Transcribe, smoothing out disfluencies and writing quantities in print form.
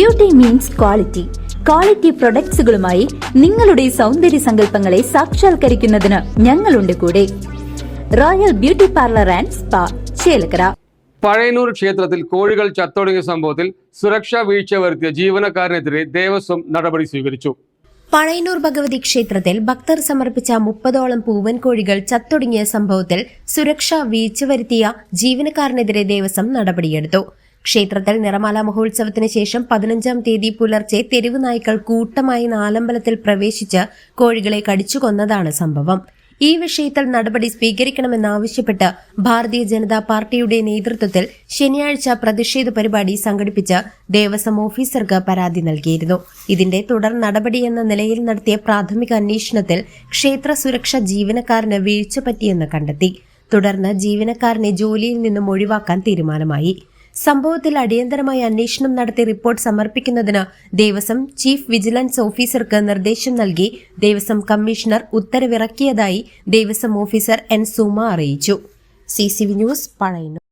Beauty means quality. Quality പ്രൊഡക്ട്സുകളുമായി നിങ്ങളുടെ സൗന്ദര്യ സങ്കല്പങ്ങളെ സാക്ഷാത്കരിക്കുന്നതിന് ഞങ്ങളുണ്ട് കൂടെ. Royal beauty parlour and spa, Chelakkara. Pazhayannur ക്ഷേത്രത്തിൽ കോഴികൾ ചത്തൊടുങ്ങിയ സംഭവത്തിൽ സുരക്ഷാ വീഴ്ച വരുത്തിയ ജീവനക്കാരനെതിരെ ദേവസ്വം നടപടി സ്വീകരിച്ചു. പഴയന്നൂർ ഭഗവതി ക്ഷേത്രത്തിൽ ഭക്തർ സമർപ്പിച്ച 30ഓളം പൂവൻ കോഴികൾ ചത്തൊടുങ്ങിയ സംഭവത്തിൽ സുരക്ഷാ വീഴ്ച വരുത്തിയ ജീവനക്കാരനെതിരെ ദേവസ്വം നടപടിയെടുത്തു. ക്ഷേത്രത്തിൽ നിറമാല മഹോത്സവത്തിന് ശേഷം 15-ാം തീയതി പുലർച്ചെ തെരുവ് നായ്ക്കൾ കൂട്ടമായി നാലമ്പലത്തിൽ പ്രവേശിച്ച് കോഴികളെ കടിച്ചു കൊന്നതാണ് സംഭവം. ഈ വിഷയത്തിൽ നടപടി സ്വീകരിക്കണമെന്നാവശ്യപ്പെട്ട് ഭാരതീയ ജനതാ പാർട്ടിയുടെ നേതൃത്വത്തിൽ ശനിയാഴ്ച പ്രതിഷേധ പരിപാടി സംഘടിപ്പിച്ച് ദേവസ്വം ഓഫീസർക്ക് പരാതി നൽകിയിരുന്നു. ഇതിന്റെ തുടർ നടപടിയെന്ന നിലയിൽ നടത്തിയ പ്രാഥമിക അന്വേഷണത്തിൽ ക്ഷേത്ര സുരക്ഷ ജീവനക്കാരന് വീഴ്ച പറ്റിയെന്ന് കണ്ടെത്തി. തുടർന്ന് ജീവനക്കാരനെ ജോലിയിൽ നിന്നും ഒഴിവാക്കാൻ തീരുമാനമായി. സംഭവത്തിൽ അടിയന്തരമായി അന്വേഷണം നടത്തി റിപ്പോർട്ട് സമർപ്പിക്കുന്നതിന് ദേവസ്വം ചീഫ് വിജിലൻസ് ഓഫീസർക്ക് നിർദ്ദേശം നൽകി ദേവസ്വം കമ്മീഷണർ ഉത്തരവിറക്കിയതായി ദേവസ്വം ഓഫീസർ എൻ സുമ അറിയിച്ചു. CCV news, Pazhayannur.